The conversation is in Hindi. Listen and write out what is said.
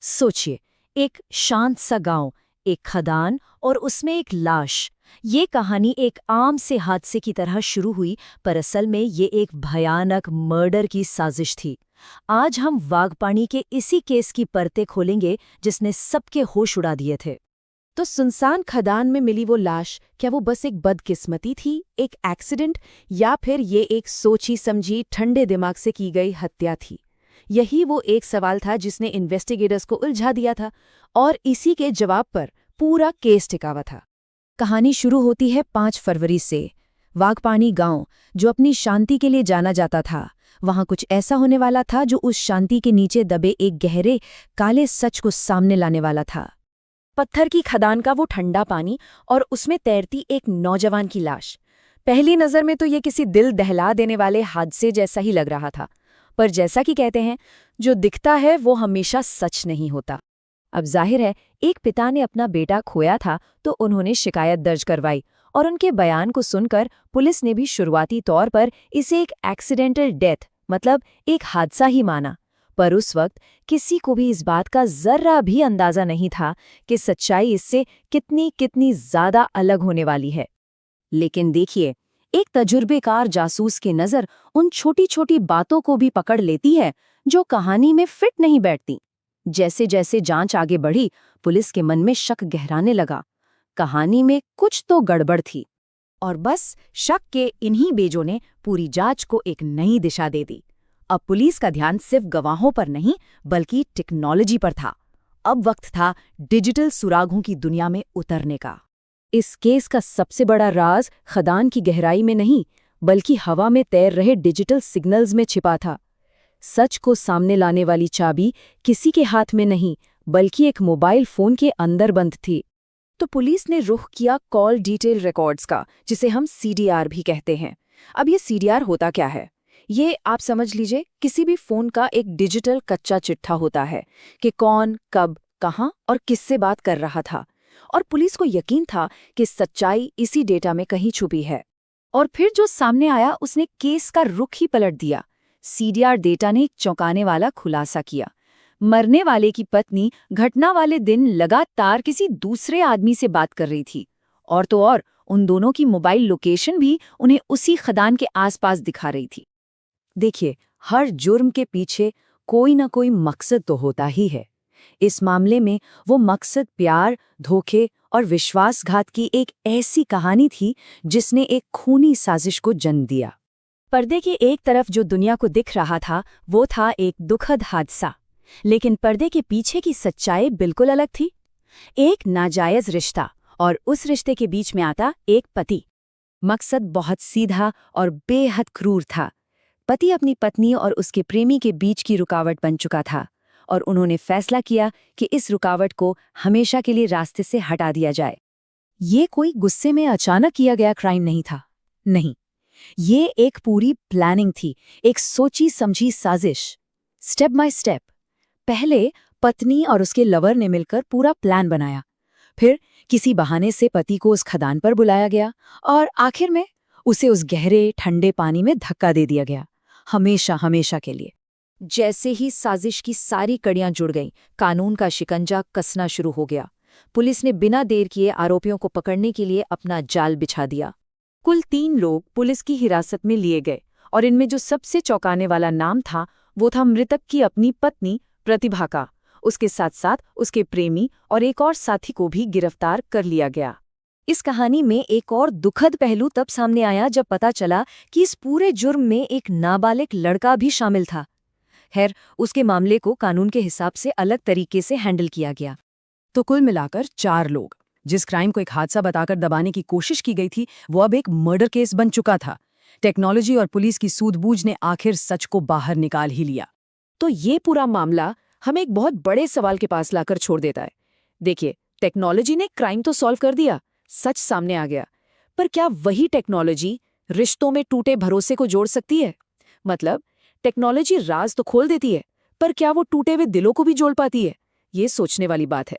सोचिए, एक शांत सा गांव, एक खदान और उसमें एक लाश। ये कहानी एक आम से हादसे की तरह शुरू हुई, पर असल में ये एक भयानक मर्डर की साजिश थी। आज हम वाघपाणी के इसी केस की परतें खोलेंगे जिसने सबके होश उड़ा दिए थे। तो सुनसान खदान में मिली वो लाश, क्या वो बस एक बदकिस्मती थी, एक एक्सीडेंट, या फिर ये एक सोची समझी ठंडे दिमाग से की गई हत्या थी? यही वो एक सवाल था जिसने इन्वेस्टिगेटर्स को उलझा दिया था, और इसी के जवाब पर पूरा केस टिका हुआ था। कहानी शुरू होती है 5 फरवरी से। वाघपाणी गांव, जो अपनी शांति के लिए जाना जाता था, वहां कुछ ऐसा होने वाला था जो उस शांति के नीचे दबे एक गहरे काले सच को सामने लाने वाला था। पत्थर की खदान का वो ठंडा पानी और उसमें तैरती एक नौजवान की लाश। पहली नज़र में तो ये किसी दिल दहला देने वाले हादसे जैसा ही लग रहा था, पर जैसा कि कहते हैं, जो दिखता है वो हमेशा सच नहीं होता। अब जाहिर है, एक पिता ने अपना बेटा खोया था तो उन्होंने शिकायत दर्ज करवाई, और उनके बयान को सुनकर पुलिस ने भी शुरुआती तौर पर इसे एक एक्सीडेंटल डेथ, मतलब एक हादसा ही माना। पर उस वक्त किसी को भी इस बात का जर्रा भी अंदाजा नहीं था कि सच्चाई इससे कितनी कितनी ज्यादा अलग होने वाली है। लेकिन देखिए, एक तजुर्बेकार जासूस की नज़र उन छोटी छोटी बातों को भी पकड़ लेती है जो कहानी में फिट नहीं बैठती। जैसे जैसे जांच आगे बढ़ी, पुलिस के मन में शक गहराने लगा। कहानी में कुछ तो गड़बड़ थी। और बस शक के इन्हीं बेजों ने पूरी जांच को एक नई दिशा दे दी। अब पुलिस का ध्यान सिर्फ गवाहों पर नहीं, बल्कि टेक्नोलॉजी पर था। अब वक्त था डिजिटल सुरागों की दुनिया में उतरने का। इस केस का सबसे बड़ा राज खदान की गहराई में नहीं, बल्कि हवा में तैर रहे डिजिटल सिग्नल्स में छिपा था। सच को सामने लाने वाली चाबी किसी के हाथ में नहीं, बल्कि एक मोबाइल फोन के अंदर बंद थी। तो पुलिस ने रुख किया कॉल डिटेल रिकॉर्ड्स का, जिसे हम सीडीआर भी कहते हैं। अब ये सीडीआर होता क्या है? ये आप समझ लीजिए, किसी भी फोन का एक डिजिटल कच्चा चिट्ठा होता है कि कौन, कब, कहाँ और किससे बात कर रहा था। और पुलिस को यकीन था कि सच्चाई इसी डेटा में कहीं छुपी है। और फिर जो सामने आया उसने केस का रुख ही पलट दिया। सीडीआर डेटा ने एक चौंकाने वाला खुलासा किया। मरने वाले की पत्नी घटना वाले दिन लगातार किसी दूसरे आदमी से बात कर रही थी, और तो और उन दोनों की मोबाइल लोकेशन भी उन्हें उसी खदान के आसपास दिखा रही थी। देखिए, हर जुर्म के पीछे कोई ना कोई मकसद तो होता ही है। इस मामले में वो मकसद प्यार, धोखे और विश्वासघात की एक ऐसी कहानी थी जिसने एक खूनी साजिश को जन्म दिया। पर्दे की एक तरफ जो दुनिया को दिख रहा था वो था एक दुखद हादसा, लेकिन पर्दे के पीछे की सच्चाई बिल्कुल अलग थी। एक नाजायज रिश्ता, और उस रिश्ते के बीच में आता एक पति। मकसद बहुत सीधा और बेहद क्रूर था। पति अपनी पत्नी और उसके प्रेमी के बीच की रुकावट बन चुका था, और उन्होंने फैसला किया कि इस रुकावट को हमेशा के लिए रास्ते से हटा दिया जाए। ये कोई गुस्से में अचानक किया गया क्राइम नहीं था, नहीं, ये एक पूरी प्लानिंग थी, एक सोची समझी साजिश। स्टेप बाय स्टेप पहले पत्नी और उसके लवर ने मिलकर पूरा प्लान बनाया, फिर किसी बहाने से पति को उस खदान पर बुलाया गया, और आखिर में उसे उस गहरे ठंडे पानी में धक्का दे दिया गया, हमेशा हमेशा के लिए। जैसे ही साजिश की सारी कड़ियां जुड़ गईं, कानून का शिकंजा कसना शुरू हो गया। पुलिस ने बिना देर किए आरोपियों को पकड़ने के लिए अपना जाल बिछा दिया। कुल 3 लोग पुलिस की हिरासत में लिए गए, और इनमें जो सबसे चौंकाने वाला नाम था वो था मृतक की अपनी पत्नी प्रतिभा का। उसके साथ साथ उसके प्रेमी और एक और साथी को भी गिरफ्तार कर लिया गया। इस कहानी में एक और दुखद पहलू तब सामने आया जब पता चला कि इस पूरे जुर्म में एक नाबालिग लड़का भी शामिल था। खैर, उसके मामले को कानून के हिसाब से अलग तरीके से हैंडल किया गया। तो कुल मिलाकर 4 लोग। जिस क्राइम को एक हादसा बताकर दबाने की कोशिश की गई थी, वो अब एक मर्डर केस बन चुका था। टेक्नोलॉजी और पुलिस की सूझबूझ ने आखिर सच को बाहर निकाल ही लिया। तो ये पूरा मामला हमें एक बहुत बड़े सवाल के पास लाकर छोड़ देता है। देखिए, टेक्नोलॉजी ने क्राइम तो सॉल्व कर दिया, सच सामने आ गया, पर क्या वही टेक्नोलॉजी रिश्तों में टूटे भरोसे को जोड़ सकती है? मतलब, टेक्नोलॉजी राज तो खोल देती है, पर क्या वो टूटे हुए दिलों को भी जोड़ पाती है? ये सोचने वाली बात है।